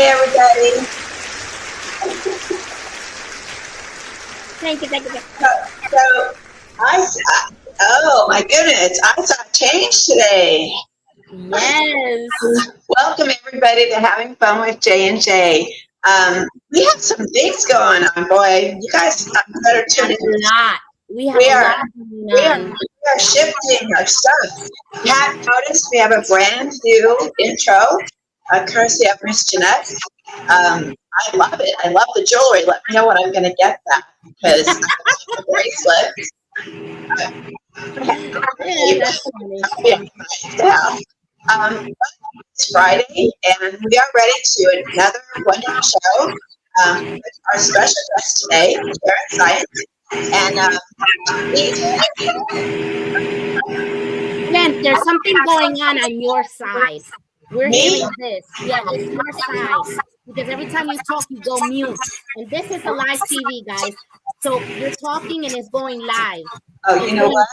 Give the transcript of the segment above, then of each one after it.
everybody. Thank you. So oh my goodness, I saw change today. Yes. Welcome everybody to Having Fun with J and J. We have some things going on, boy. You guys better tune in. We have a lot going on. We are shifting our stuff. Pat noticed we have a brand new intro, courtesy of Miss Jeanette. I love it. I love the jewelry. Let me know when I'm going to get that because the bracelet. Yeah, that's funny. It's Friday, and we are ready to another wonderful show. Our special guest today, Zients, and Jen, there's something going on your side. We're hearing this. Yeah, it's your side. Because every time you talk, you go mute. And this is a live TV, guys. So you're talking and it's going live. Oh, you know what?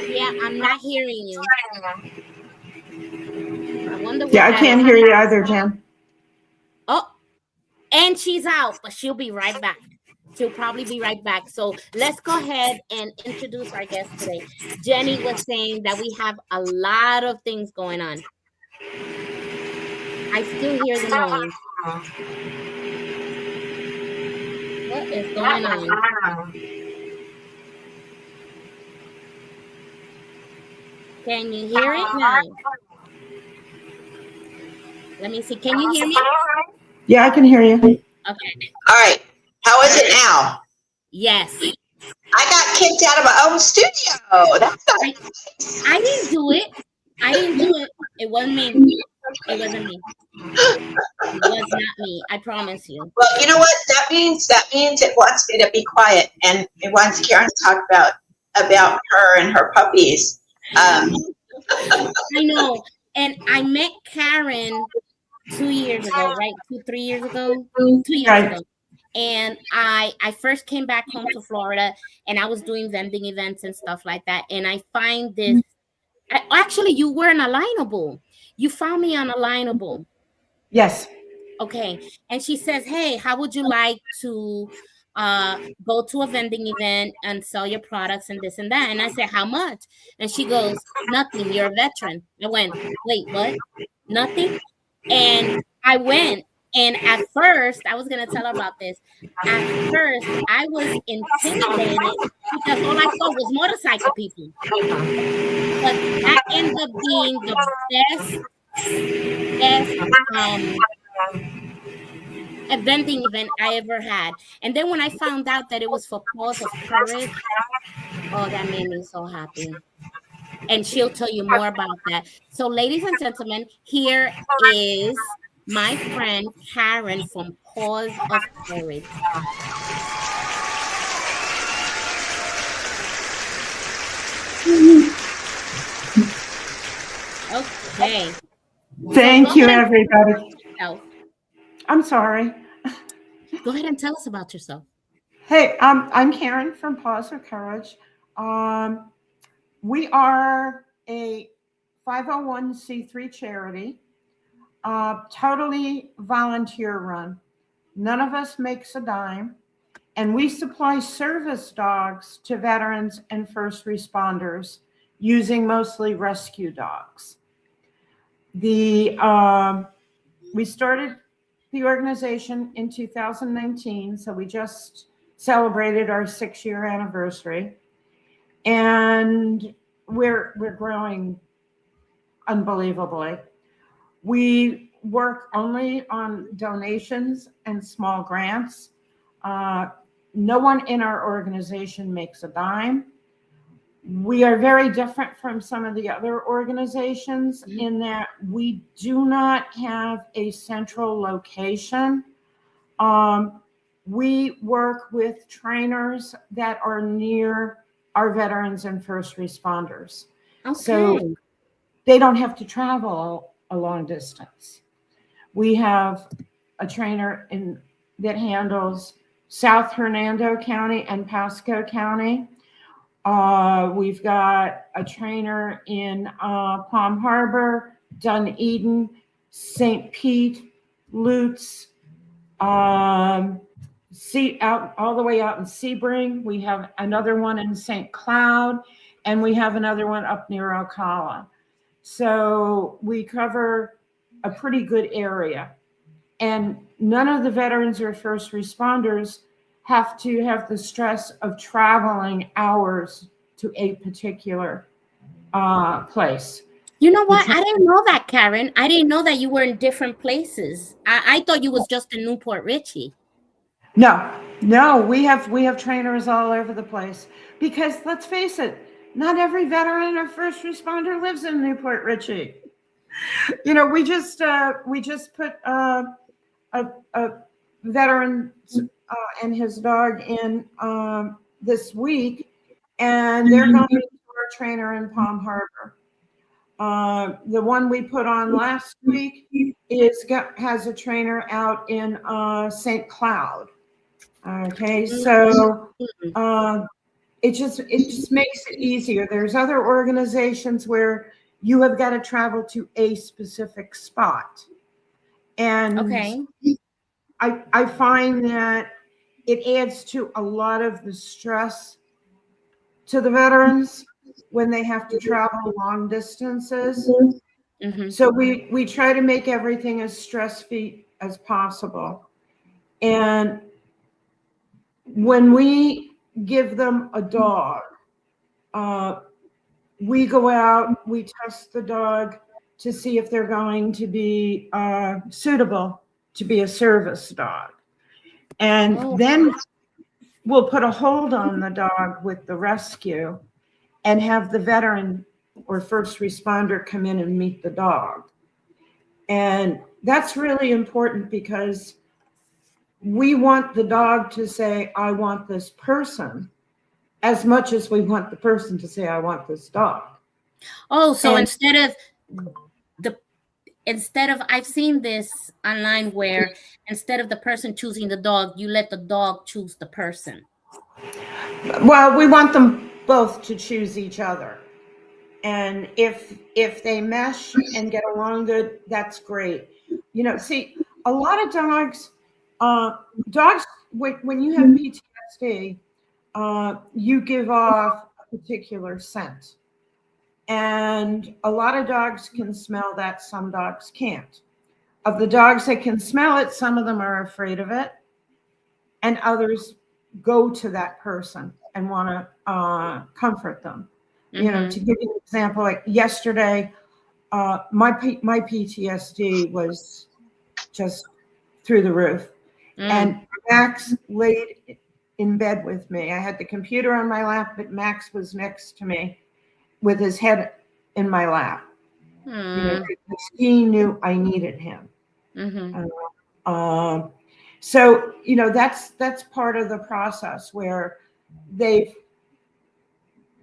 Yeah, I'm not hearing you. I wonder what I can't hear you either, Jen. Oh, and she's out, but she'll be right back. She'll probably be right back. So let's go ahead and introduce our guest today. Jenny was saying that we have a lot of things going on. I still hear the noise. What is going on? Can you hear it now? Let me see. Can you hear me? Yeah, I can hear you. Okay. All right. How is it now? Yes. I got kicked out of my own studio. That's not nice. I didn't do it. It wasn't me. It wasn't me. It was not me. I promise you. Well, you know what? That means it wants me to be quiet, and it wants Karen to talk about her and her puppies. I know. And I met Karen 2 years ago, right? 3 years ago? 2 years ago. And I first came back home to Florida, and I was doing vending events and stuff like that. And I find this. Actually, you were on Alignable. You found me on Alignable. Yes. Okay. And she says, hey, how would you like to go to a vending event and sell your products and this and that? And I said, how much? And she goes, nothing. You're a veteran. I went, wait, what? Nothing? And I went. And at first, I was going to tell her about this. At first, I was intimidated because all I saw was motorcycle people. But that ended up being the best vending event I ever had. And then when I found out that it was for Paws of Courage, oh, that made me so happy. And she'll tell you more about that. So, ladies and gentlemen, here is my friend Karen from Paws of Courage. Okay. Thank you, everybody. I'm sorry. Go ahead and tell us about yourself. Hey, I'm Karen from Paws of Courage. We are a 501c3 charity, totally volunteer run. None of us makes a dime, and we supply service dogs to veterans and first responders using mostly rescue dogs. We started the organization in 2019, so we just celebrated our 6-year anniversary, and we're growing unbelievably. We work only on donations and small grants. No one in our organization makes a dime. We are very different from some of the other organizations in that we do not have a central location. We work with trainers that are near our veterans and first responders. Okay. So they don't have to travel a long distance. We have a trainer that handles South Hernando County and Pasco County. We've got a trainer in Palm Harbor, Dunedin, St. Pete, Lutz, out all the way out in Sebring. We have another one in St. Cloud, and we have another one up near Ocala. So we cover a pretty good area. And none of the veterans or first responders have to have the stress of traveling hours to a particular place. You know what? I didn't know that, Karen. I didn't know that you were in different places. I thought you was just in Newport Richie. No, we have trainers all over the place, because let's face it, not every veteran or first responder lives in Newport Richie. You know, we just put a veteran and his dog in this week, and they're going to our trainer in Palm Harbor. The one we put on last week has a trainer out in St. Cloud. Okay, so it just makes it easier. There's other organizations where you have got to travel to a specific spot, and Okay. I find that it adds to a lot of the stress to the veterans when they have to travel long distances. Mm-hmm. So we try to make everything as stress-free as possible. And when we give them a dog, we go out, we test the dog to see if they're going to be suitable to be a service dog. And then we'll put a hold on the dog with the rescue and have the veteran or first responder come in and meet the dog. And that's really important, because we want the dog to say, I want this person, as much as we want the person to say, I want this dog. Oh, so instead of I've seen this online where instead of the person choosing the dog, you let the dog choose the person. Well, we want them both to choose each other. And if they mesh and get along good, that's great. You know, see, a lot of dogs, when you have PTSD, you give off a particular scent. And a lot of dogs can smell that, some dogs can't. Of the dogs that can smell it, some of them are afraid of it, and others go to that person and want to comfort them. Mm-hmm. You know, to give you an example, like yesterday, my PTSD was just through the roof. And Max laid in bed with me. I had the computer on my lap, but Max was next to me with his head in my lap. You know, he knew I needed him. Mm-hmm. So, you know, that's part of the process where they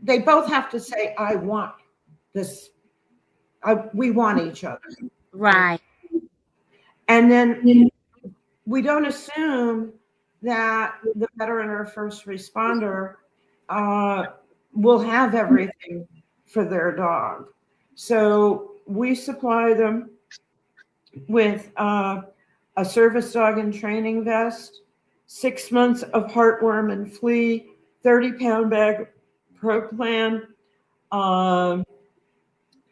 both have to say, I want this. We want each other. Right. And then we don't assume that the veteran or first responder will have everything for their dog. So we supply them with a service dog and training vest, 6 months of heartworm and flea, 30-pound bag pro plan,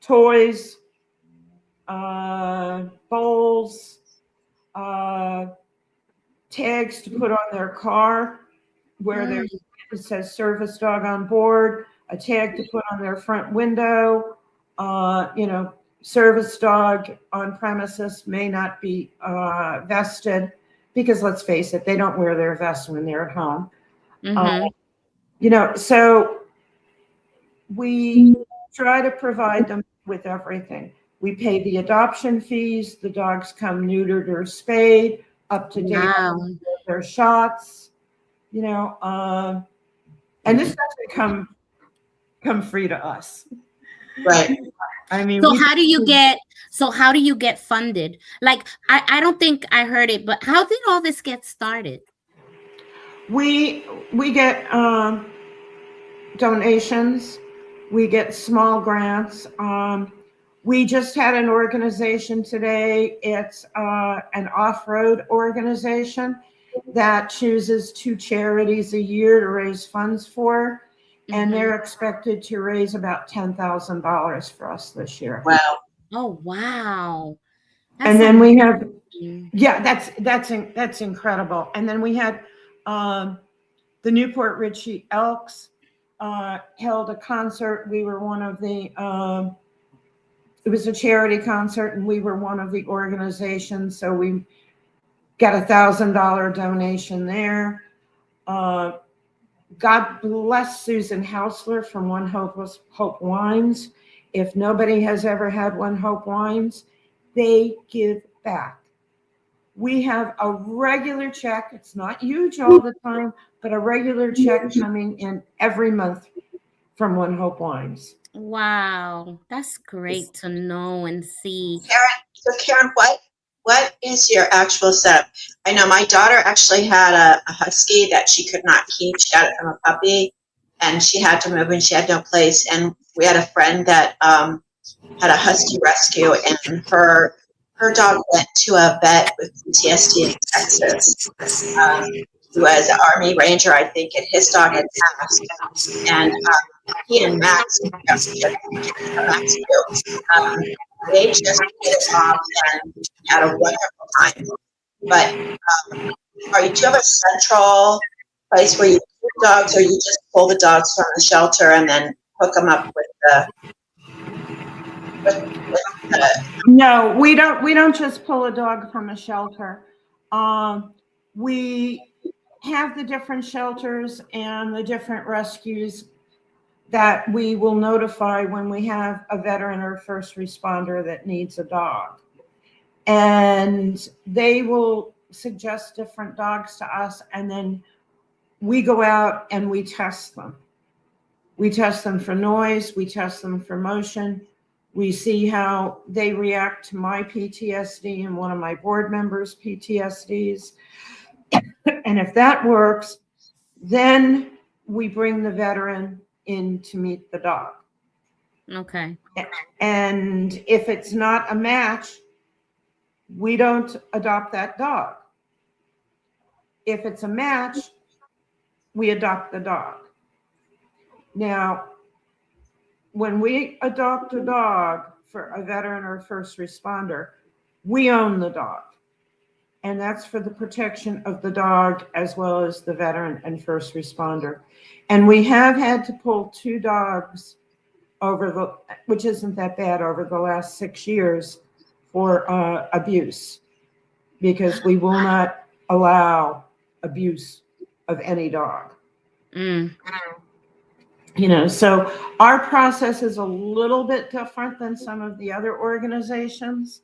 toys, bowls, tags to put on their car where it says service dog on board, a tag to put on their front window. You know, service dog on premises may not be vested, because let's face it, they don't wear their vest when they're at home. Mm-hmm. You know, so we try to provide them with everything. We pay the adoption fees. The dogs come neutered or spayed, up to date on their shots. You know, and this doesn't come free to us. Right. I mean, so how do you get funded? Like, I don't think I heard it, but how did all this get started? We get donations. We get small grants. We just had an organization today. It's an off-road organization that chooses 2 charities a year to raise funds for, and they're expected to raise about $10,000 for us this year. Wow. Oh, wow. And then we have, yeah, that's incredible. And then we had the Newport Richie Elks held a concert. We were one of the, it was a charity concert, and we were one of the organizations. So we got $1,000 donation there. God bless Susan Hausler from One Hope Wines. If nobody has ever had One Hope Wines, they give back. We have a regular check. It's not huge all the time, but a regular check coming in every month from One Hope Wines. Wow, that's great to know and see. Karen, what is your actual setup? I know my daughter actually had a husky that she could not keep. She got it from a puppy, and she had to move, and she had no place. And we had a friend that had a husky rescue, and her dog went to a vet with PTSD in Texas. He was an Army Ranger, I think, and his dog had passed. And he and Max, they just hit it off and had a wonderful time. But do you have a central place where you keep dogs, or you just pull the dogs from the shelter and then hook them up with the? No, we don't just pull a dog from a shelter. We have the different shelters and the different rescues that we will notify when we have a veteran or first responder that needs a dog. And they will suggest different dogs to us, and then we go out and we test them. We test them for noise, we test them for motion. We see how they react to my PTSD and one of my board members' PTSDs. And if that works, then we bring the veteran in to meet the dog. Okay. And if it's not a match, we don't adopt that dog. If it's a match, we adopt the dog. Now, when we adopt a dog for a veteran or first responder, we own the dog. And that's for the protection of the dog as well as the veteran and first responder. And we have had to pull 2 dogs which isn't that bad, over the last 6 years for abuse, because we will not allow abuse of any dog. You know, so our process is a little bit different than some of the other organizations.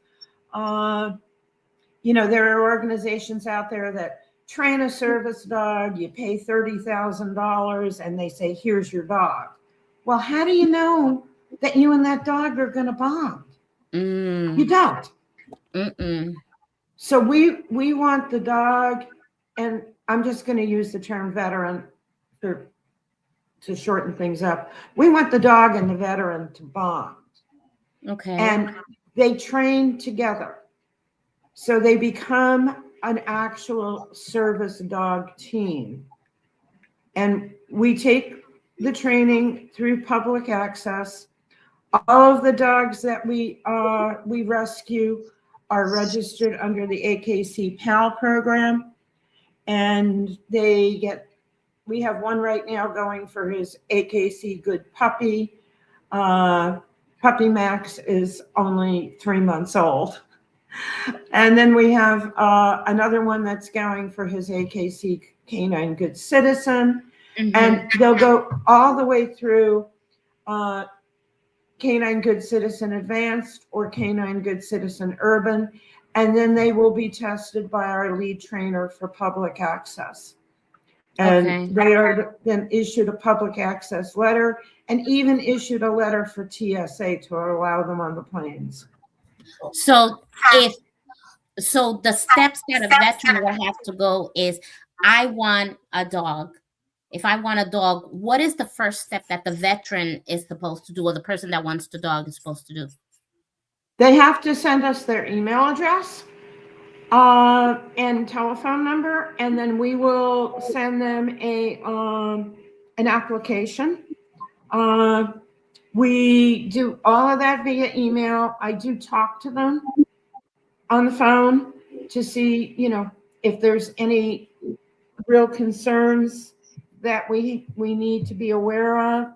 You know, there are organizations out there that train a service dog, you pay $30,000, and they say, here's your dog. Well, how do you know that you and that dog are going to bond? You don't. So we want the dog, and I'm just going to use the term veteran to shorten things up. We want the dog and the veteran to bond. Okay. And they train together. So they become an actual service dog team. And we take the training through public access. All of the dogs that we rescue are registered under the AKC PAL program. And we have one right now going for his AKC Good Puppy. Puppy Max is only 3 months old. And then we have another one that's going for his AKC Canine Good Citizen. And they'll go all the way through Canine Good Citizen Advanced or Canine Good Citizen Urban. And then they will be tested by our lead trainer for public access. And they are then issued a public access letter, and even issued a letter for TSA to allow them on the planes. So the steps that a veteran will have to go is, I want a dog. if I want a dog, what is the first step that the veteran is supposed to do, or the person that wants the dog is supposed to do? They have to send us their email address and telephone number, and then we will send them an application. We do all of that via email. I do talk to them on the phone to see, if there's any real concerns that we need to be aware of,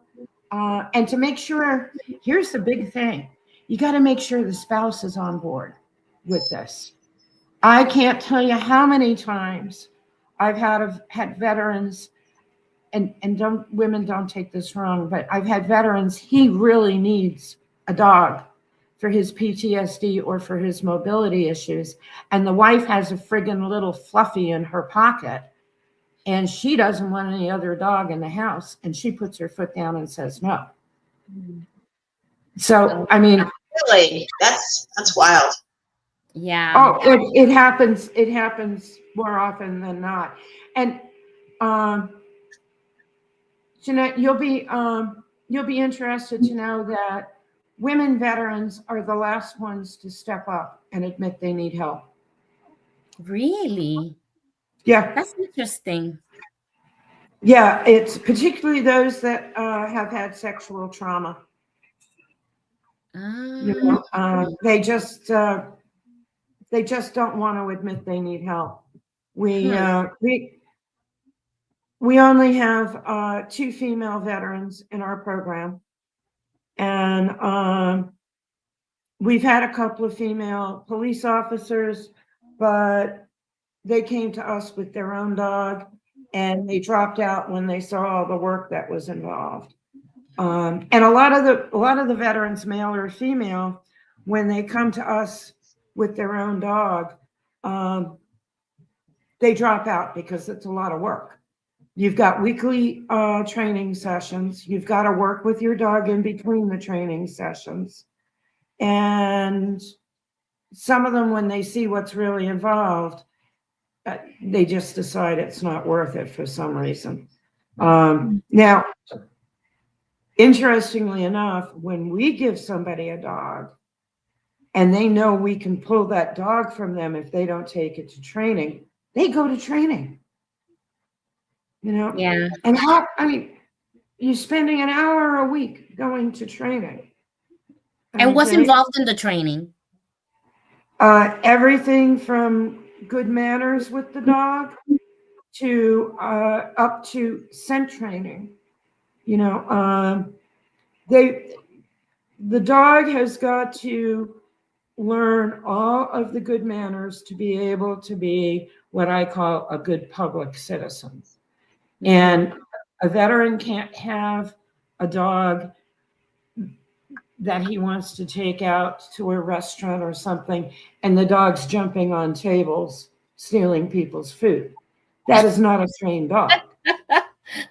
and to make sure. Here's the big thing: you got to make sure the spouse is on board with this. I can't tell you how many times I've had veterans, and women don't take this wrong, but I've had veterans. He really needs a dog for his PTSD or for his mobility issues, and the wife has a friggin' little fluffy in her pocket, and she doesn't want any other dog in the house, and she puts her foot down and says no. So, I mean, Really, that's wild. Yeah. oh, it happens. It happens more often than not. And Jeanette, you'll be interested to know that women veterans are the last ones to step up and admit they need help. Really? Yeah. That's interesting. Yeah, it's particularly those that have had sexual trauma. They just don't want to admit they need help. We only have 2 female veterans in our program, and we've had a couple of female police officers, but they came to us with their own dog, and they dropped out when they saw all the work that was involved. And a lot of the veterans, male or female, when they come to us with their own dog, they drop out because it's a lot of work. You've got weekly training sessions. You've got to work with your dog in between the training sessions. And some of them, when they see what's really involved, they just decide it's not worth it for some reason. Now, interestingly enough, when we give somebody a dog and they know we can pull that dog from them if they don't take it to training, they go to training. Yeah. And you're spending an hour a week going to training. And what's involved in the training? Everything from good manners with the dog to up to scent training. The dog has got to learn all of the good manners to be able to be what I call a good public citizen. And a veteran can't have a dog that he wants to take out to a restaurant or something, and the dog's jumping on tables, stealing people's food. That is not a trained dog.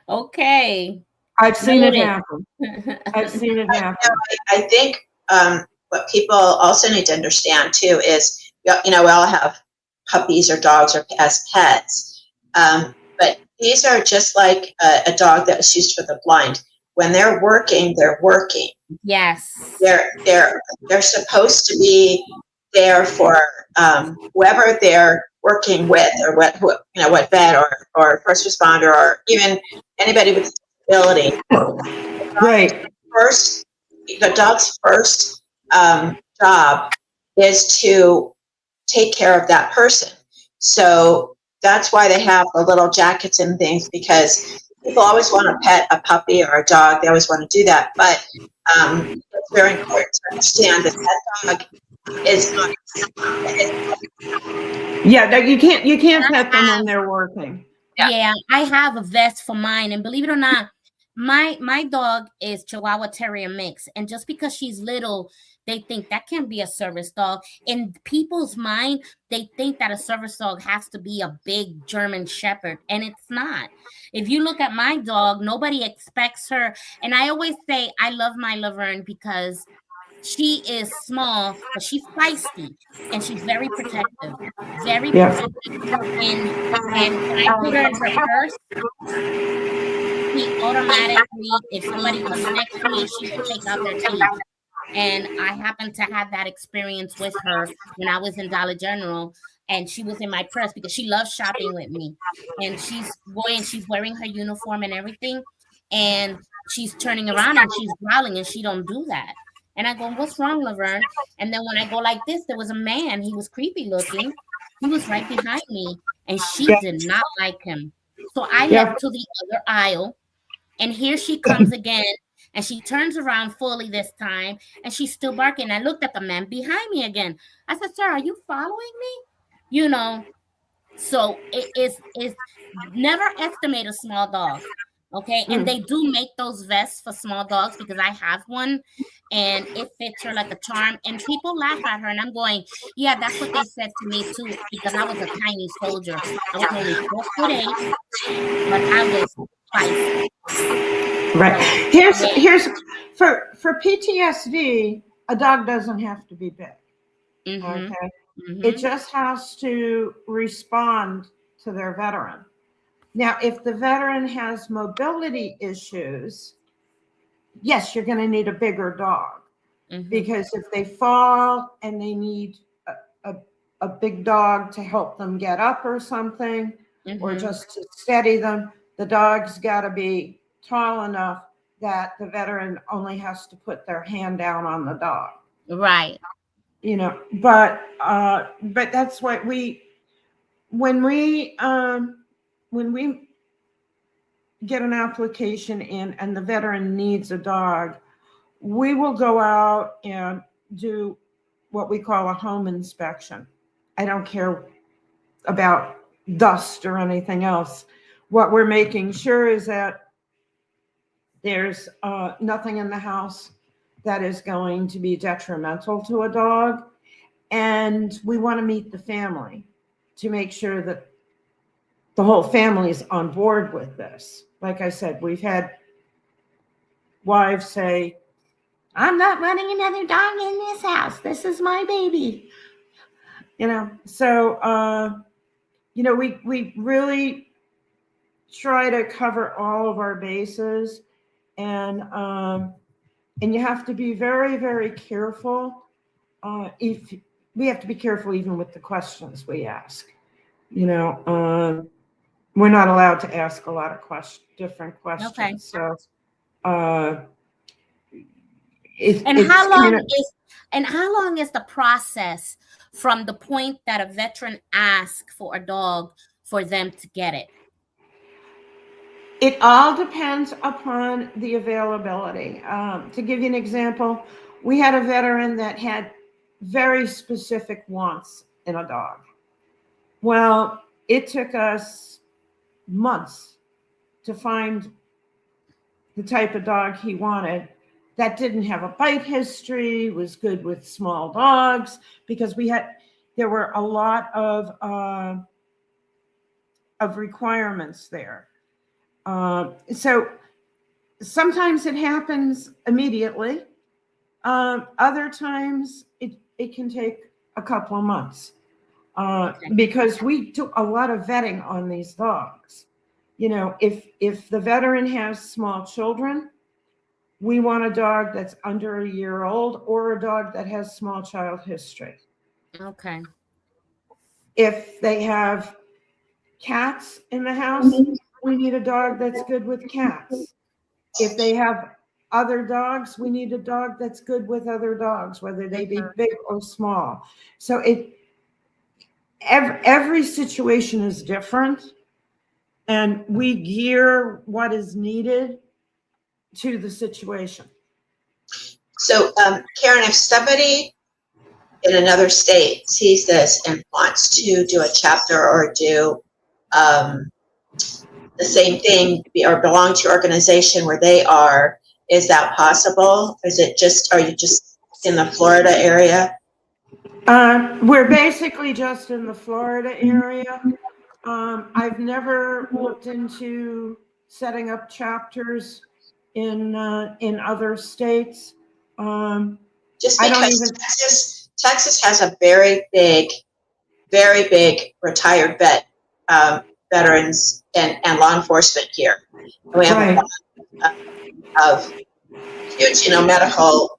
Okay. I've seen it happen. I've seen it happen. I think what people also need to understand too is, we all have puppies or dogs or as pets, but these are just like a dog that was used for the blind. When they're working, they're working. Yes. They're supposed to be there for whoever they're working with, or what vet or first responder, or even anybody with disability. Right. The dog's first job is to take care of that person. So that's why they have the little jackets and things, because people always want to pet a puppy or a dog. They always want to do that. But it's very important to understand that dog is not. Yeah, no, you can't pet them when they're working. Yeah, I have a vest for mine, and believe it or not, my dog is Chihuahua Terrier mix, and just because she's little, they think that can be a service dog. In people's mind, they think that a service dog has to be a big German Shepherd, and it's not. If you look at my dog, nobody expects her. And I always say I love my Laverne because She is small, but she's feisty and she's very protective. Very Yeah. protective. And when I put her in her purse, she automatically, if somebody comes next to me, she will take out their teeth. And I happened to have that experience with her when I was in Dollar General, and she was in my purse because she loves shopping with me. And she's wearing her uniform and everything, and she's turning around and she's growling, and she don't do that. And I go, "What's wrong, Laverne?" And then when I go like this, there was a man. He was creepy looking. He was right behind me, and she Yeah. did not like him. So I Yeah. left to the other aisle, and here she comes again, and she turns around fully this time, and she's still barking. I looked at the man behind me again. I said, "Sir, are you following me?" You know, so it's never estimate a small dog. Okay. And they do make those vests for small dogs because I have one and it fits her like a charm. And people laugh at her, and I'm going, yeah, that's what they said to me too, because I was a tiny soldier. I was only 4'8", but I was feisty. Right. So yeah. Here's for PTSD, a dog doesn't have to be big. Mm-hmm. Okay. It Mm-hmm. just has to respond to their veteran. Now, if the veteran has mobility issues, yes, you're going to need a bigger dog, Mm-hmm. because if they fall and they need a big dog to help them get up or something, or Mm-hmm. just to steady them, the dog's got to be tall enough that the veteran only has to put their hand down on the dog. Right. But that's what when we get an application in and the veteran needs a dog, we will go out and do what we call a home inspection. I don't care about dust or anything else. What we're making sure is that there's nothing in the house that is going to be detrimental to a dog. And we want to meet the family to make sure that the whole family is on board with this. Like I said, we've had wives say, I'm not letting another dog in this house. This is my baby. So we really try to cover all of our bases, and you have to be very, very careful. If we have to be careful even with the questions we ask. We're not allowed to ask a lot of different questions. Okay. So And it's how long is the process from the point that a veteran asks for a dog for them to get it? It all depends upon the availability. To give you an example, we had a veteran that had very specific wants in a dog. Well, it took us months to find the type of dog he wanted that didn't have a bite history, was good with small dogs, because there were a lot of requirements there. So sometimes it happens immediately. Other times it can take a couple of months, because we do a lot of vetting on these dogs. If the veteran has small children, we want a dog that's under a year old or a dog that has small child history. Okay. If they have cats in the house, we need a dog that's good with cats. If they have other dogs, we need a dog that's good with other dogs, whether they be big or small. So every situation is different, and we gear what is needed to the situation. So, Karen, if somebody in another state sees this and wants to do a chapter or do the same thing or belong to your organization where they are, is that possible? Are you just in the Florida area? We're basically just in the Florida area. I've never looked into setting up chapters in other states. just I don't because even- Texas has a very big retired veterans and law enforcement here. We have Right. a lot of huge, medical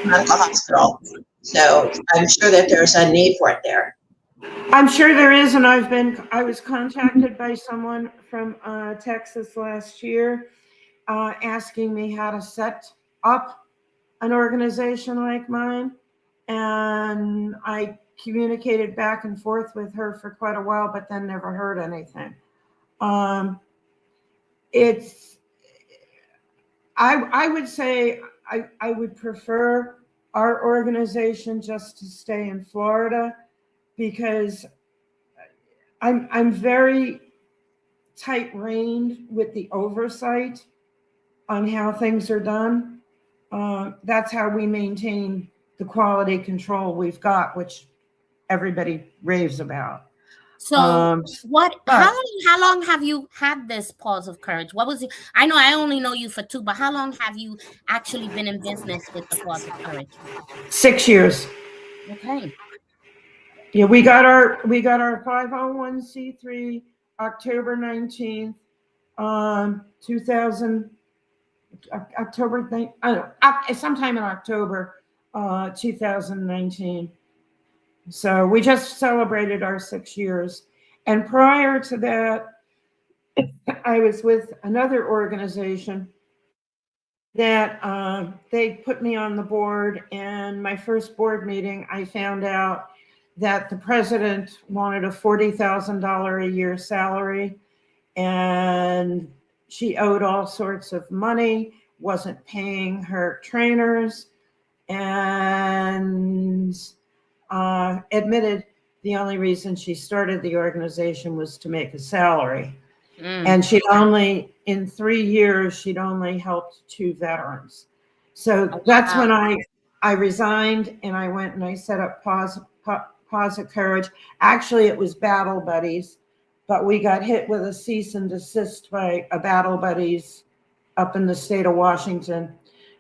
hospital. So I'm sure that there's a need for it there. I'm sure there is, and I was contacted by someone from Texas last year asking me how to set up an organization like mine, and I communicated back and forth with her for quite a while, but then never heard anything. I would say I would prefer our organization just to stay in Florida, because I'm very tight-reined with the oversight on how things are done. That's how we maintain the quality control we've got, which everybody raves about. So but- how long have you had this Paws of Courage? What was it? I know I only know you for 2, but how long have you actually been in business with the Paws of Courage? 6 years. Okay. Yeah, we got our 501c3 October 19th, 2000, October, I don't know, sometime in October 2019. So we just celebrated our 6 years. And prior to that, I was with another organization that they put me on the board. And my first board meeting, I found out that the president wanted a $40,000 a year salary, and she owed all sorts of money, wasn't paying her trainers, and admitted the only reason she started the organization was to make a salary. And in 3 years, she'd only helped 2 veterans. So that's when I resigned, and I went and I set up Paws of Courage. Actually, it was Battle Buddies, but we got hit with a cease and desist by a Battle Buddies up in the state of Washington,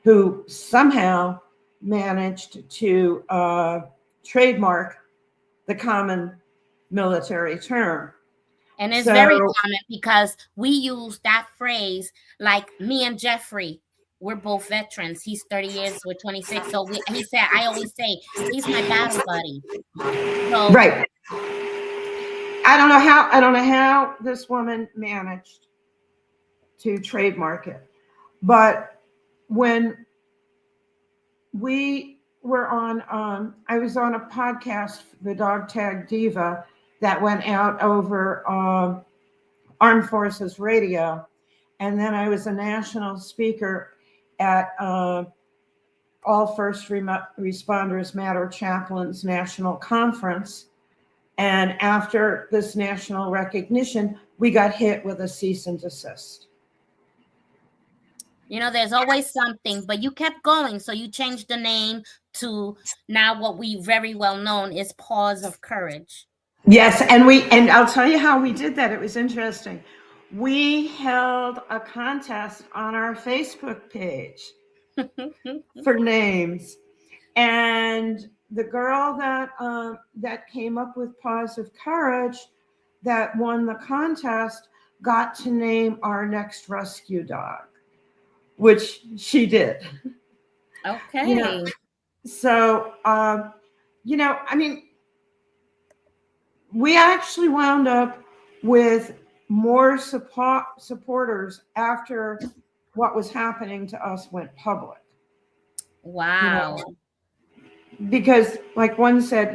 who somehow managed to trademark the common military term. And it's very common because we use that phrase, like me and Jeffrey, we're both veterans. He's 30 years, we're 26. So he said, I always say, he's my battle buddy. So, right. I don't know how this woman managed to trademark it. But when we were on, I was on a podcast, the Dog Tag Diva, that went out over Armed Forces Radio. And then I was a national speaker at All First Responders Matter Chaplains National Conference. And after this national recognition, we got hit with a cease and desist. There's always something, but you kept going. So you changed the name to now what we very well known is Paws of Courage. Yes, and I'll tell you how we did that. It was interesting. We held a contest on our Facebook page for names, and the girl that came up with Paws of Courage that won the contest got to name our next rescue dog, which she did. Okay. So, we actually wound up with more supporters after what was happening to us went public. Wow. Because like one said,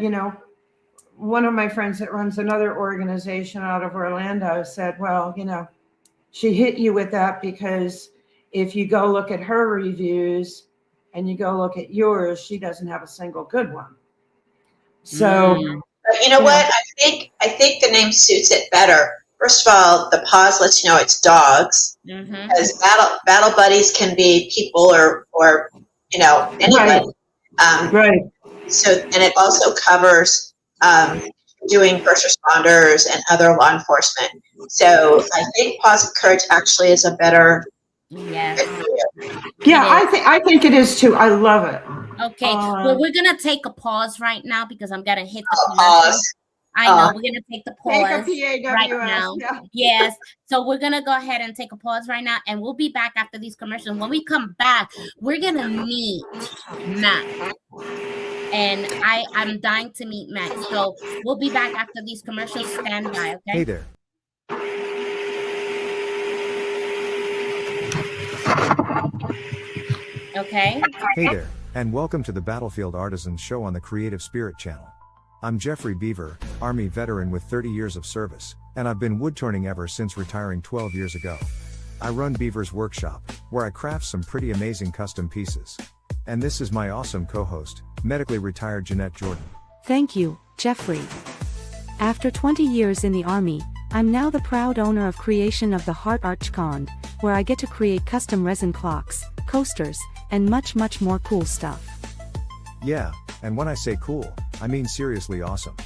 one of my friends that runs another organization out of Orlando said, well, she hit you with that because if you go look at her reviews and you go look at yours, she doesn't have a single good one. So, you know what? I think the name suits it better. First of all, the paws lets you know it's dogs, because battle buddies can be people or anybody. Right. So, and it also covers doing first responders and other law enforcement. So I think Paws of Courage actually is a better. Yes. Yeah, It is. I think it is too. I love it. Okay. Well, we're gonna take a pause right now because I'm gonna hit the Pause. commercial. I know we're gonna take the Take a pause right PAWS. now. Yeah. Yes. So we're gonna go ahead and take a pause right now, and we'll be back after these commercials. When we come back, we're gonna meet Max. And I'm dying to meet Max. So we'll be back after these commercials. Stand by, okay? Hey there. Okay. Hey there, and welcome to the Battlefield Artisans show on the Creative Spirit channel. I'm Jeffrey Beaver, Army veteran with 30 years of service, and I've been woodturning ever since retiring 12 years ago. I run Beaver's Workshop, where I craft some pretty amazing custom pieces. And this is my awesome co-host, medically retired Jeanette Jordan. Thank you, Jeffrey. After 20 years in the Army, I'm now the proud owner of creation of the Heart Archcond, where I get to create custom resin clocks, coasters, and much more cool stuff. Yeah, and when I say cool, I mean seriously awesome.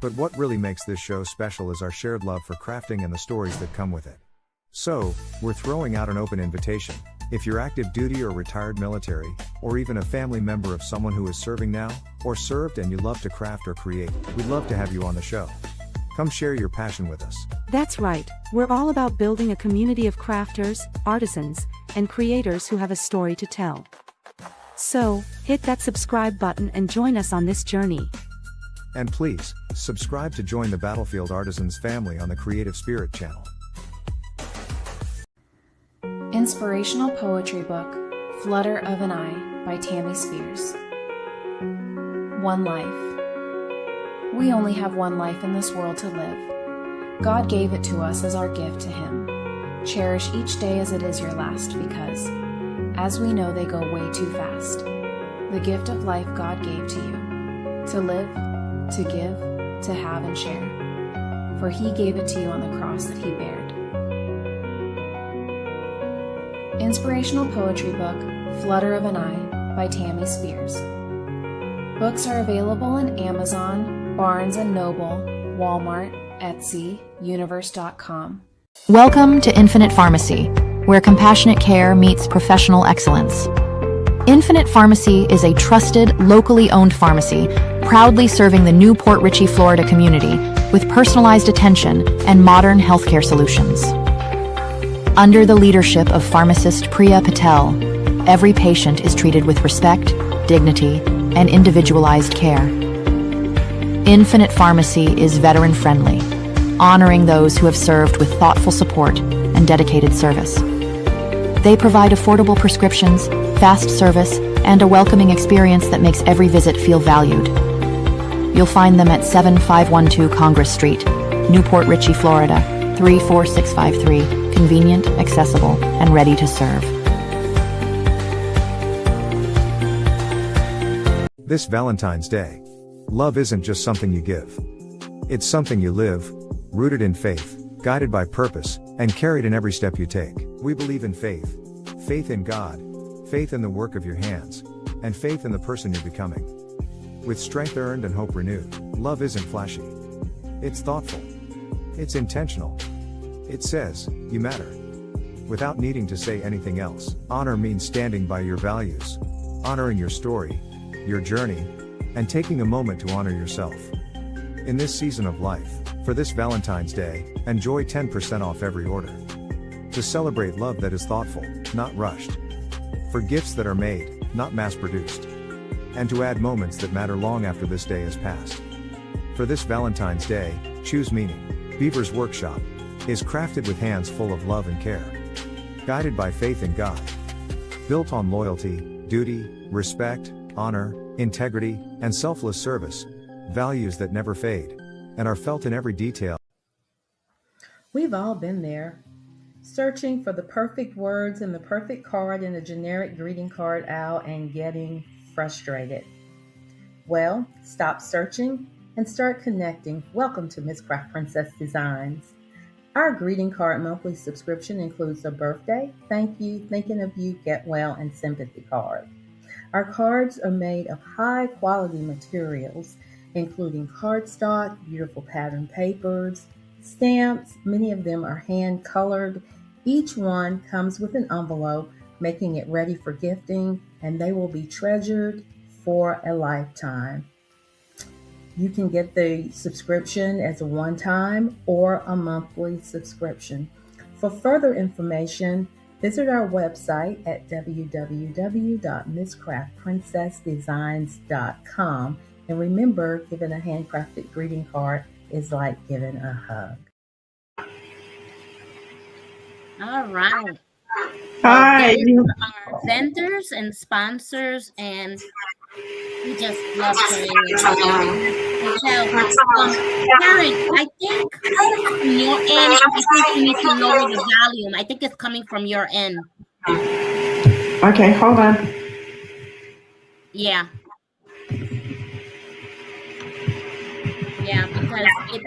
But what really makes this show special is our shared love for crafting and the stories that come with it. So, we're throwing out an open invitation. If you're active duty or retired military, or even a family member of someone who is serving now, or served and you love to craft or create, we'd love to have you on the show. Come share your passion with us. That's right, we're all about building a community of crafters, artisans, and creators who have a story to tell. So, hit that subscribe button and join us on this journey. And please, subscribe to join the Battlefield Artisans family on the Creative Spirit channel. Inspirational poetry book, Flutter of an Eye by Tammy Spears. One life. We only have one life in this world to live. God gave it to us as our gift to Him. Cherish each day as it is your last because, as we know, they go way too fast. The gift of life God gave to you, to live, to give, to have and share. For He gave it to you on the cross that He bared. Inspirational poetry book, Flutter of an Eye by Tammy Spears. Books are available in Amazon, Barnes & Noble, Walmart, Etsy, Universe.com. Welcome to Infinite Pharmacy, where compassionate care meets professional excellence. Infinite Pharmacy is a trusted, locally owned pharmacy, proudly serving the New Port Richey, Florida community with personalized attention and modern healthcare solutions. Under the leadership of pharmacist Priya Patel, every patient is treated with respect, dignity, and individualized care. Infinite Pharmacy is veteran-friendly, honoring those who have served with thoughtful support and dedicated service. They provide affordable prescriptions, fast service, and a welcoming experience that makes every visit feel valued. You'll find them at 7512 Congress Street, Newport Richey, Florida, 34653. Convenient, accessible, and ready to serve. This Valentine's Day, love isn't just something you give. It's something you live, rooted in faith, guided by purpose, and carried in every step you take. We believe in faith. Faith in God, faith in the work of your hands, and faith in the person you're becoming. With strength earned and hope renewed, love isn't flashy. It's thoughtful. It's intentional. It says, you matter. Without needing to say anything else. Honor means standing by your values, honoring your story, your journey, and taking a moment to honor yourself. In this season of life, for this Valentine's Day, enjoy 10% off every order. To celebrate love that is thoughtful, not rushed. For gifts that are made, not mass-produced. And to add moments that matter long after this day has passed. For this Valentine's Day, choose meaning. Beaver's Workshop is crafted with hands full of love and care. Guided by faith in God. Built on loyalty, duty, respect, honor, integrity, and selfless service, values that never fade, and are felt in every detail. We've all been there, searching for the perfect words and the perfect card in a generic greeting card aisle and getting frustrated. Well, stop searching and start connecting. Welcome to Miss Craft Princess Designs. Our greeting card monthly subscription includes a birthday, thank you, thinking of you, get well, and sympathy card. Our cards are made of high quality materials, including cardstock, beautiful pattern papers, stamps. Many of them are hand colored. Each one comes with an envelope, making it ready for gifting, and they will be treasured for a lifetime. You can get the subscription as a one-time or a monthly subscription. For further information, visit our website at www.misscraftprincessdesigns.com. And remember, giving a handcrafted greeting card is like giving a hug. All right. Hi. Those are vendors and sponsors, and we just love sharing with you. So, Karen, I think from your end, I think you need to lower the volume. I think it's coming from your end. Okay, hold on. Yeah. Yeah, because it's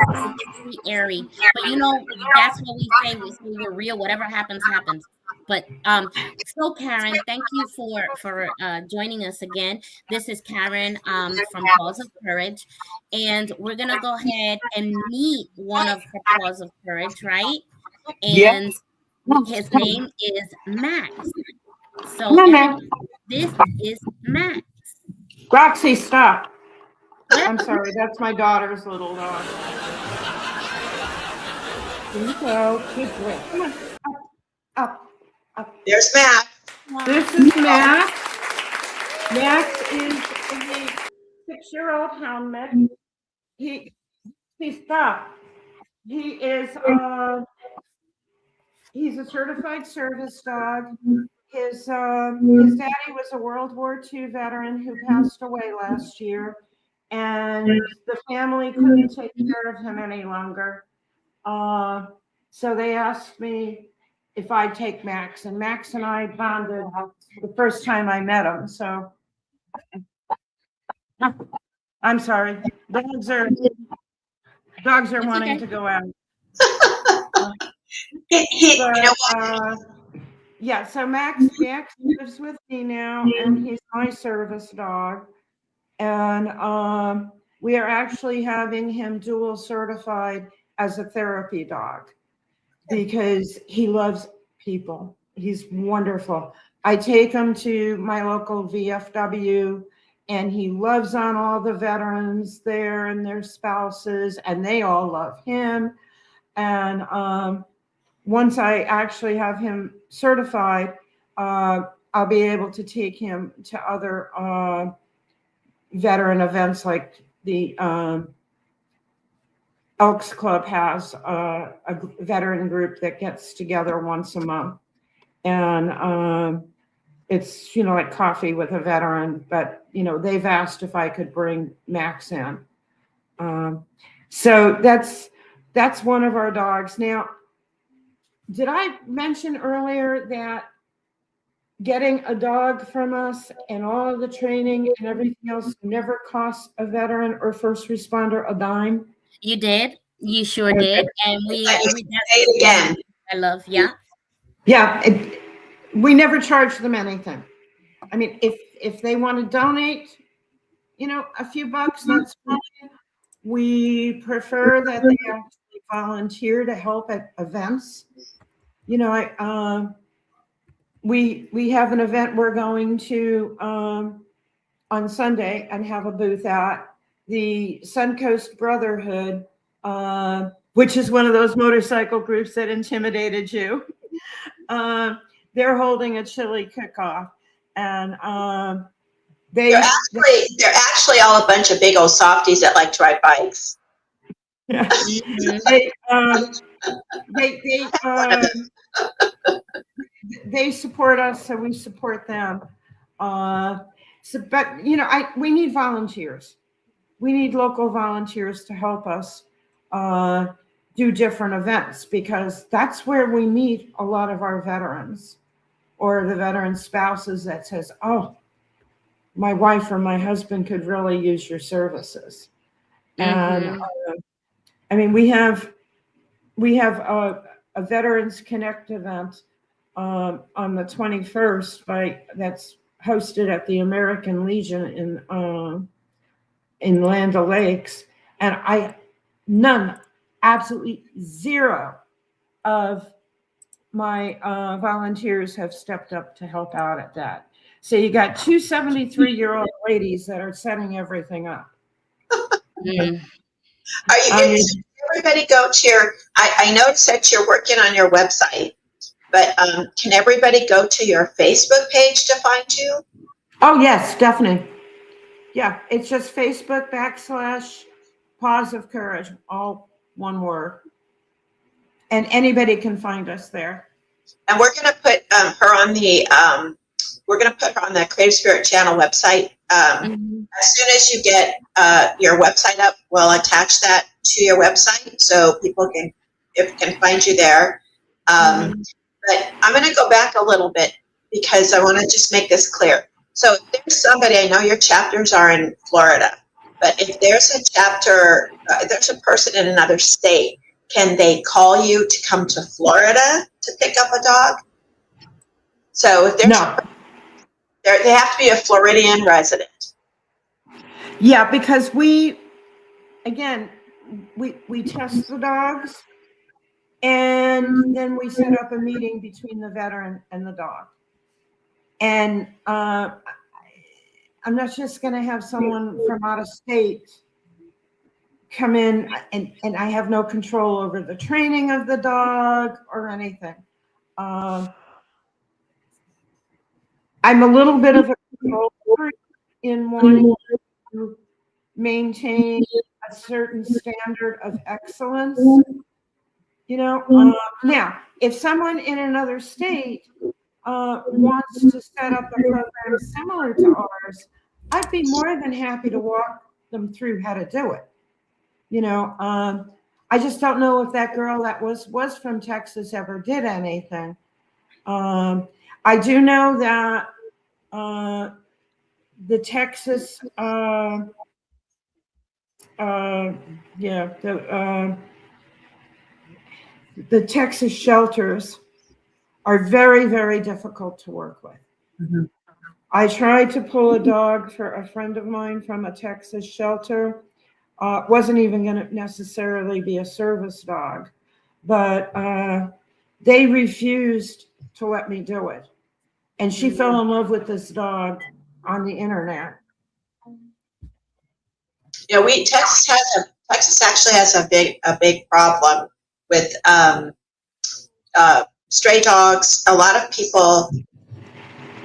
pretty airy. But you know, that's what we say. We say we're real. Whatever happens, happens. But so Karen, thank you for joining us again. This is Karen from Paws of Courage, and we're gonna go ahead and meet one of her Paws of Courage, right? And his name is Max. So everybody, this is Max. Roxy, stop. I'm sorry, that's my daughter's little dog. Here you go. Good boy. Come on. Up. There's Matt. This is Max. Max is a 6-year-old hound mix. He stop. He is he's a certified service dog. His daddy was a World War II veteran who passed away last year, and the family couldn't take care of him any longer. So they asked me if I'd take Max, and Max and I bonded the first time I met him. So I'm sorry. Dogs are wanting to go out. Yeah, so Max lives with me now, and he's my service dog. And we are actually having him dual certified as a therapy dog because he loves people. He's wonderful. I take him to my local VFW, and he loves on all the veterans there and their spouses, and they all love him. And once I actually have him certified, I'll be able to take him to other veteran events, like the Elks Club has a veteran group that gets together once a month. And it's, like coffee with a veteran, but, they've asked if I could bring Max in. So that's one of our dogs. Now, did I mention earlier that getting a dog from us and all of the training and everything else never costs a veteran or first responder a dime? You did. You sure did. And we say it again. I love, yeah. Yeah, we never charge them anything. I mean, if they want to donate, a few bucks, that's fine. We prefer that they actually volunteer to help at events. We have an event we're going to on Sunday and have a booth at the Suncoast Brotherhood, which is one of those motorcycle groups that intimidated you. They're holding a chili cook-off, and they're actually all a bunch of big old softies that like to ride bikes. Yeah. They support us, so we support them. We need volunteers. We need local volunteers to help us do different events, because that's where we meet a lot of our veterans or the veteran spouses that says, oh, my wife or my husband could really use your services. Mm-hmm. And we have a Veterans Connect event on the 21st that's hosted at the American Legion in Land O'Lakes, and absolutely zero of my volunteers have stepped up to help out at that. So you got two 73-year-old ladies that are setting everything up. Mm. Are you? Everybody go to your. I noticed that you're working on your website, but can everybody go to your Facebook page to find you? Oh yes, definitely. Yeah, it's just Facebook / Paws of Courage, all one word, and anybody can find us there. And we're going to put her on the. We're going to put her on the Creative Spirit Channel website. As soon as you get your website up, we'll attach that to your website so people can find you there. But I'm going to go back a little bit because I want to just make this clear. So if there's somebody, I know your chapters are in Florida, but if there's a chapter, there's a person in another state, can they call you to come to Florida to pick up a dog? So if there's they have to be a Floridian resident. Yeah, because we test the dogs, and then we set up a meeting between the veteran and the dog. And I'm not just going to have someone from out of state come in, and I have no control over the training of the dog or anything. I'm a little bit of a control freak in wanting to maintain a certain standard of excellence. You know, now, if someone in another state wants to set up a program similar to ours, I'd be more than happy to walk them through how to do it. You know, I just don't know if that girl that was from Texas ever did anything. I do know that the Texas, the Texas shelters are very, very difficult to work with. Mm-hmm. I tried to pull a dog for a friend of mine from a Texas shelter. Wasn't even going to necessarily be a service dog, but they refused to let me do it. And she fell in love with this dog on the internet. Yeah, Texas actually has a big problem with stray dogs. A lot of people,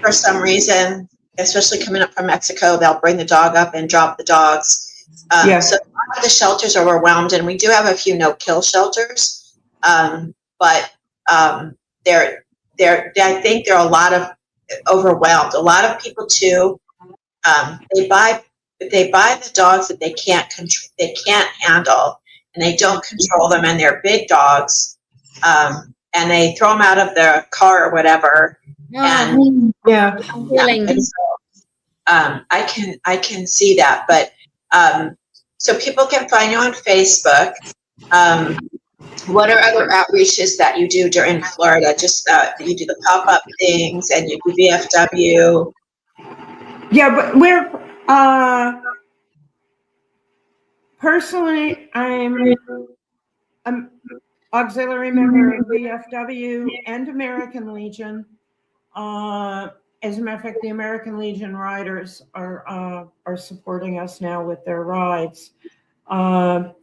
for some reason, especially coming up from Mexico, they'll bring the dog up and drop the dogs. So a lot of the shelters are overwhelmed, and we do have a few no-kill shelters, but I think there are a lot of overwhelmed. A lot of people too. They buy the dogs that they can't handle, and they don't control them, and they're big dogs, and they throw them out of their car or whatever. And and so, I can see that, but so people can find you on Facebook. What are other outreaches that you do during Florida? Just you do the pop-up things and you do VFW. Yeah, but we're personally, I'm auxiliary member of VFW and American Legion. As a matter of fact, the American Legion riders are supporting us now with their rides. I'm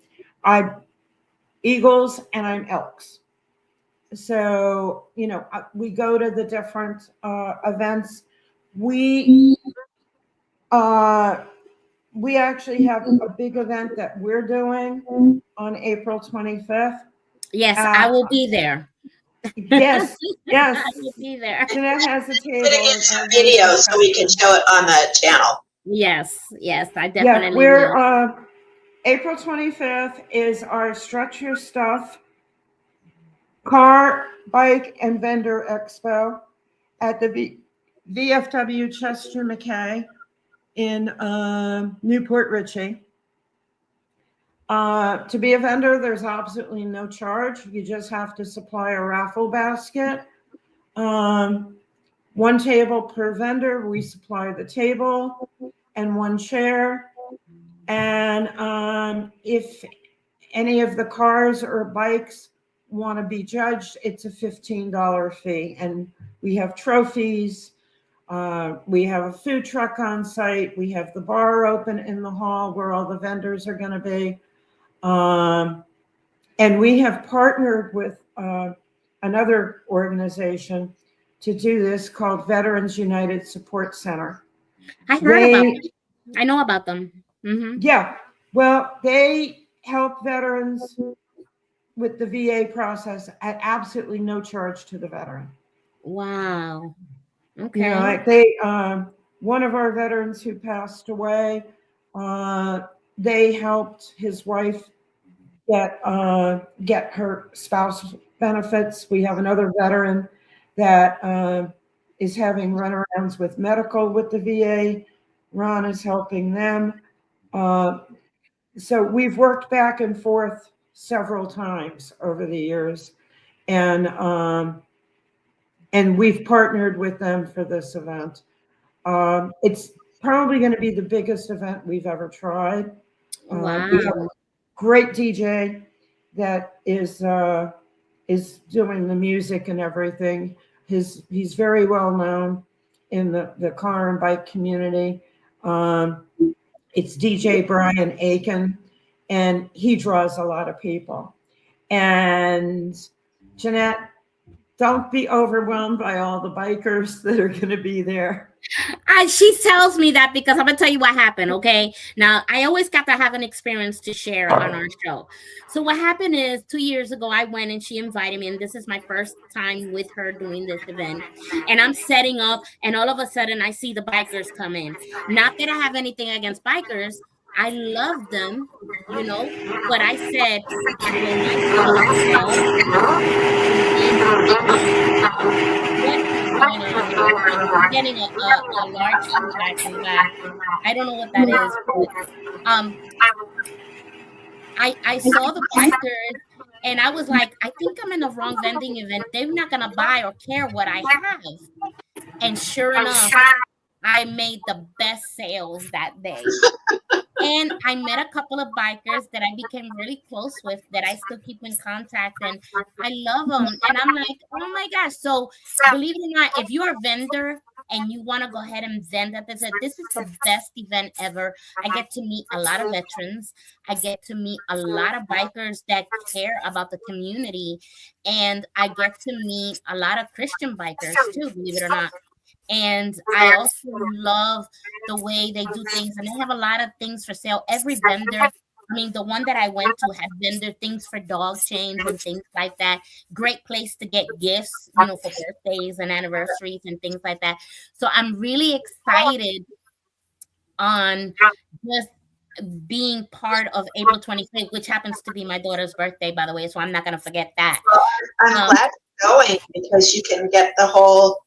Eagles and I'm Elks. So, you know, we go to the different events. We actually have a big event that we're doing on April 25th. Yes, I will be there. Yes, yes. I will be there. Jeanette has a table. Get some video so we can show it on the channel. Yes, I definitely will. We're April 25th is our Stretch Your Stuff car, bike, and vendor expo at the VFW Chester McKay in Newport Richey. To be a vendor, there's absolutely no charge. You just have to supply a raffle basket. One table per vendor. We supply the table and one chair. And if any of the cars or bikes want to be judged, it's a $15 fee. And we have trophies. We have a food truck on site. We have the bar open in the hall where all the vendors are going to be. And we have partnered with another organization to do this called Veterans United Support Center. I heard about them. I know about them. Mm-hmm. Yeah. Well, they help veterans with the VA process at absolutely no charge to the veteran. Wow. Okay. You know, like they, one of our veterans who passed away, they helped his wife get her spouse benefits. We have another veteran that is having runarounds with medical with the VA. Ron is helping them. So we've worked back and forth several times over the years, and we've partnered with them for this event. It's probably going to be the biggest event we've ever tried. Wow. We have a great DJ that is doing the music and everything. He's very well known in the car and bike community. It's DJ Brian Aiken, and he draws a lot of people. And Jeanette, don't be overwhelmed by all the bikers that are going to be there. She tells me that because I'm going to tell you what happened, okay? Now, I always got to have an experience to share on our show. So what happened is 2 years ago, I went and she invited me, and this is my first time with her doing this event. And I'm setting up, and all of a sudden, I see the bikers come in. Not that I have anything against bikers. I love them, you know, but I said, I'm getting a large feedback from that. I don't know what that is. But, I saw the bikers and I was like, I think I'm in the wrong vending event. They're not gonna buy or care what I have. And sure enough, I made the best sales that day. And I met a couple of bikers that I became really close with that I still keep in contact, and I love them. And I'm like, oh my gosh. So believe it or not, if you're a vendor and you want to go ahead and vend at this is the best event ever. I get to meet a lot of veterans. I get to meet a lot of bikers that care about the community. And I get to meet a lot of Christian bikers too, believe it or not. And I also love the way they do things, and they have a lot of things for sale. Every vendor, I mean, the one that I went to had vendor things for dog chains and things like that. Great place to get gifts, you know, for birthdays and anniversaries and things like that. So I'm really excited on just being part of April 25th, which happens to be my daughter's birthday, by the way. So I'm not going to forget that. Well, I'm glad you're going because you can get the whole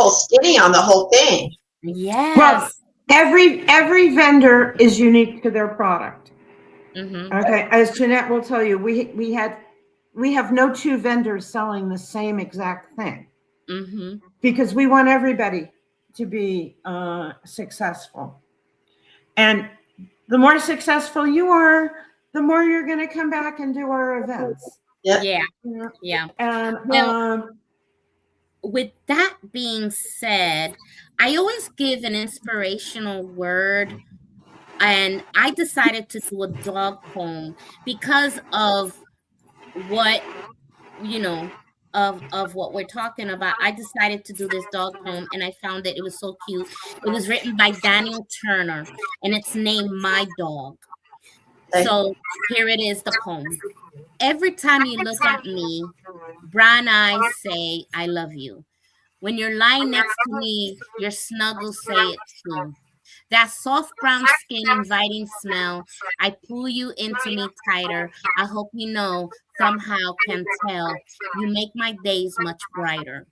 skinny on the whole thing. Yes. Well, every vendor is unique to their product. Mm-hmm. Okay, as Jeanette will tell you, we have no two vendors selling the same exact thing. Mm-hmm. Because we want everybody to be successful. And the more successful you are, the more you're going to come back and do our events. Yep. Yeah. Yeah. And well, with that being said, I always give an inspirational word, and I decided to do a dog poem because of what, you know, of what we're talking about. I decided to do this dog poem, and I found that it was so cute. It was written by Daniel Turner, and it's named My Dog. So here it is, the poem. Every time you look at me, brown eyes say, I love you. When you're lying next to me, your snuggles say it too. That soft brown skin, inviting smell, I pull you into me tighter. I hope you know, somehow can tell. You make my days much brighter.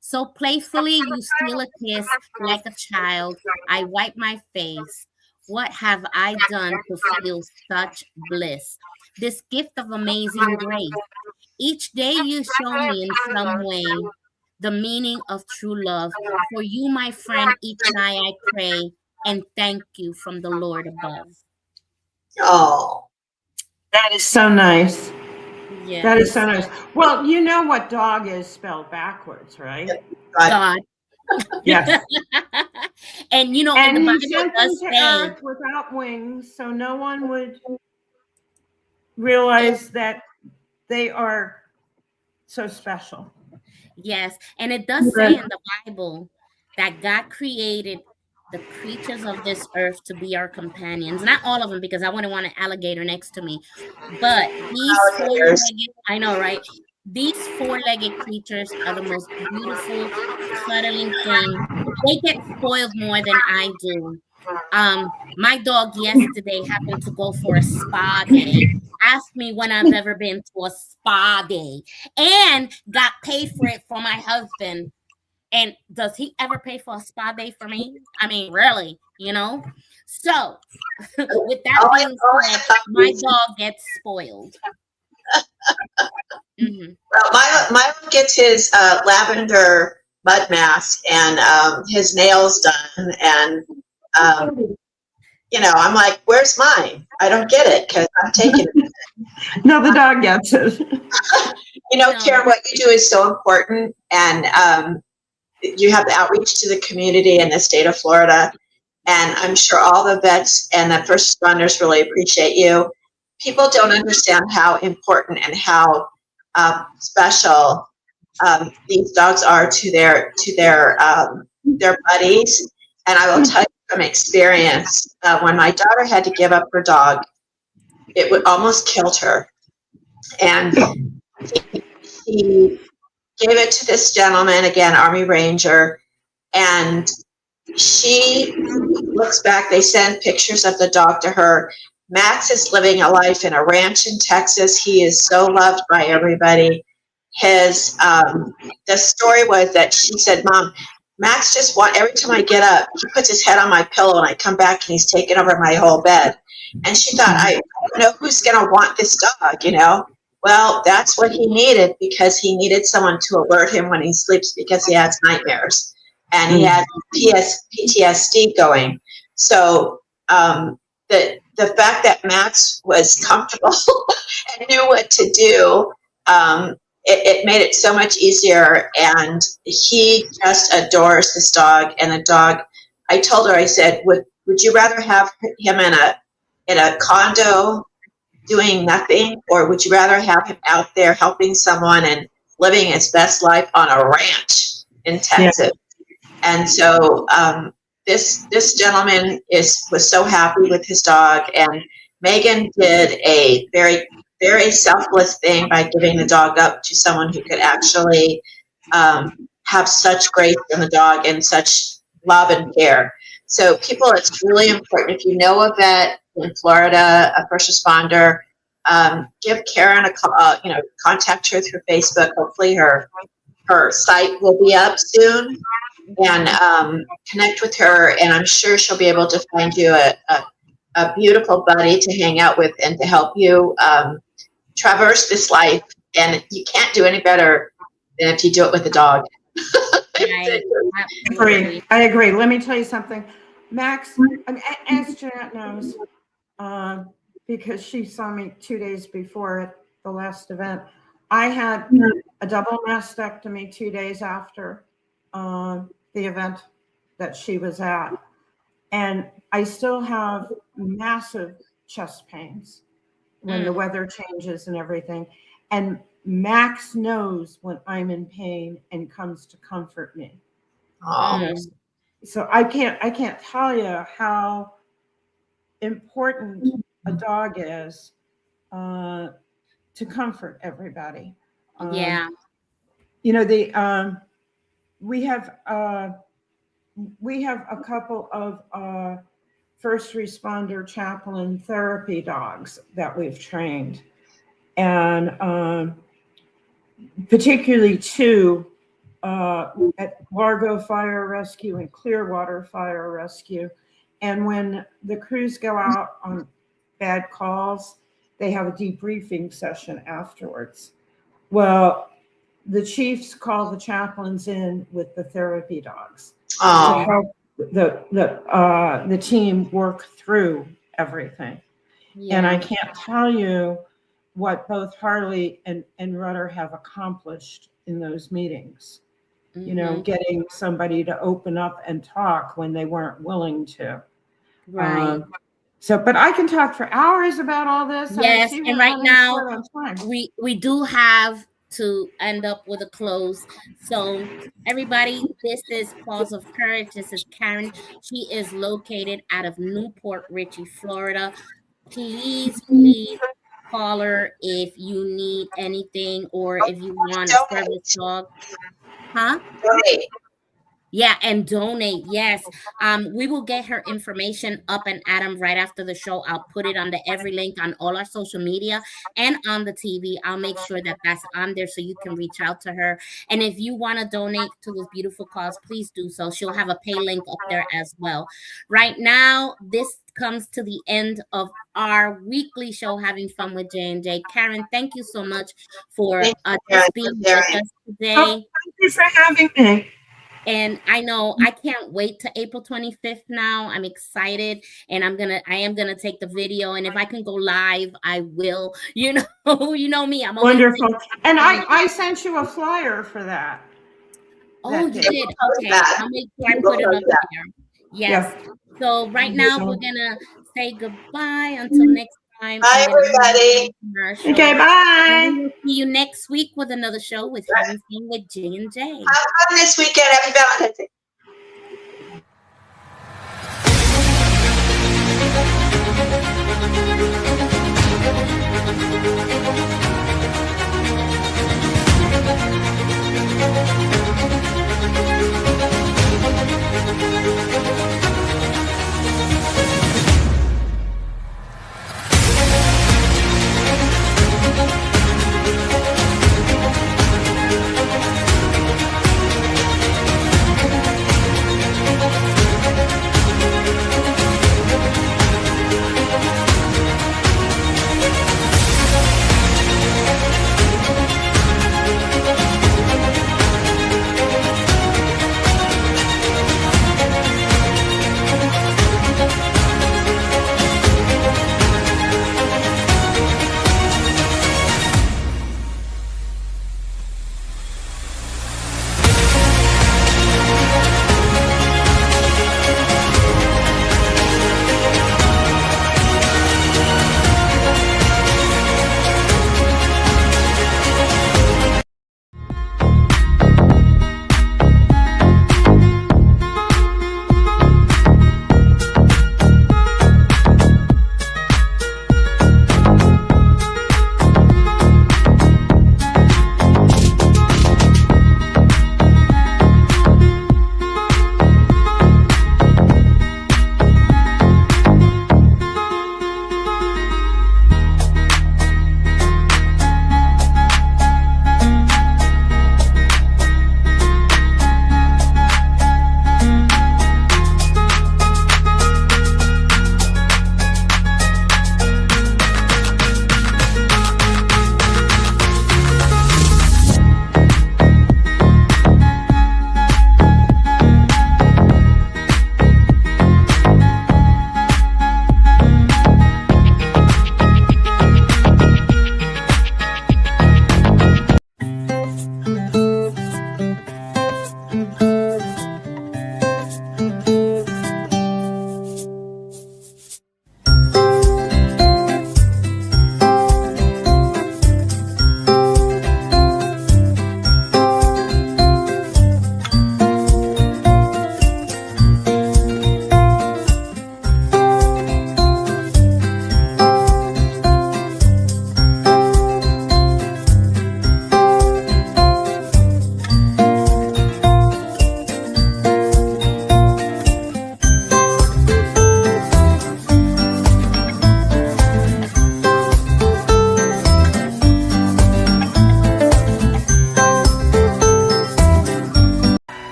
So playfully, you steal a kiss like a child. I wipe my face. What have I done to feel such bliss? This gift of amazing grace. Each day you show me in some way the meaning of true love. For you, my friend, each night I pray and thank you from the Lord above. Oh, that is so nice. Yeah. That is so nice. Well, you know what dog is spelled backwards, right? God. Yes. And you know, And in the he Bible sent it them does to say, earth without wings, so no one would realize that they are so special. yes, and it does say in the Bible that God created the creatures of this earth to be our companions. Not all of them, because I wouldn't want an alligator next to me. But these Alligators. four-legged, I know, right? These four-legged creatures are the most beautiful, cuddling thing. They get spoiled more than I do. My dog yesterday happened to go for a spa day. Ask me when I've ever been to a spa day and got paid for it for my husband. And does he ever pay for a spa day for me? I mean, really, you know? So, with that Only, being only said, the my puppies. dog gets spoiled. Well, Milo gets his lavender mud mask and his nails done, and you know, I'm like, "Where's mine? I don't get it because I'm taking it." No, the dog gets it. You know, No. Karen, what you do is so important, and you have the outreach to the community in the state of Florida, and I'm sure all the vets and the first responders really appreciate you. People don't understand how important and how special these dogs are to their buddies. And I will tell you from experience, when my daughter had to give up her dog, it would almost killed her, and he gave it to this gentleman, again, Army Ranger, and she looks back. They send pictures of the dog to her. Max is living a life in a ranch in Texas. He is so loved by everybody. His the story was that she said, "Mom, Max just every time I get up, he puts his head on my pillow, and I come back and he's taken over my whole bed." And she thought, I don't know who's going to want this dog, you know. Well, that's what he needed, because he needed someone to alert him when he sleeps, because he has nightmares and he had PTSD going. So the fact that Max was comfortable and knew what to do, it made it so much easier. And he just adores this dog. And the dog, I told her, I said, would you rather have him in a condo doing nothing, or would you rather have him out there helping someone and living his best life on a ranch in Texas? Yeah. And so this gentleman was so happy with his dog, and Megan did a very, very selfless thing by giving the dog up to someone who could actually have such grace in the dog and such love and care. So people, it's really important. If you know a vet in Florida, a first responder, give Karen a call, contact her through Facebook. Hopefully her site will be up soon, and connect with her, and I'm sure she'll be able to find you a beautiful buddy to hang out with and to help you traverse this life. And you can't do any better than if you do it with a dog. I agree. Let me tell you something. Max, as Jeanette knows, because she saw me 2 days before at the last event, I had a double mastectomy 2 days after the event that she was at. And I still have massive chest pains when the weather changes and everything. And Max knows when I'm in pain and comes to comfort me. So I can't tell you how important a dog is to comfort everybody. Yeah. We have a couple of first responder chaplain therapy dogs that we've trained, and particularly two at Largo Fire Rescue and Clearwater Fire Rescue. And when the crews go out on bad calls, they have a debriefing session afterwards. Well, the chiefs call the chaplains in with the therapy dogs to help the team work through everything. Yeah. And I can't tell you what both Harley and Rudder have accomplished in those meetings. You know, getting somebody to open up and talk when they weren't willing to. Right. So, but I can talk for hours about all this. Yes, and right now time. we do have to end up with a close. So everybody, this is Paws of Courage. This is Karen. She is located out of Newport Richey, Florida. Please call her if you need anything or if you want a service dog. Huh? Donate. Yeah, and donate. Yes. We will get her information up and Adam right after the show. I'll put it on the every link on all our social media and on the TV. I'll make sure that that's on there so you can reach out to her. And if you want to donate to this beautiful cause, please do so. She'll have a pay link up there as well. Right now, this comes to the end of our weekly show, Having Fun with J&J. Karen, thank you so much for just being with us today. Oh, thank you for having me. And I know I can't wait to April 25th now. I'm excited and I am gonna take the video. And if I can go live, I will. You know me. I'm wonderful. And I sent you a flyer for that. Oh, you did? Okay. I'll make sure I put it up there. Yes. Yeah. So right now we're gonna say goodbye until next time. Bye, everybody. Okay, bye. We'll see you next week with another show with Having Fun with J&J. Have fun this weekend. Happy Valentine's Day.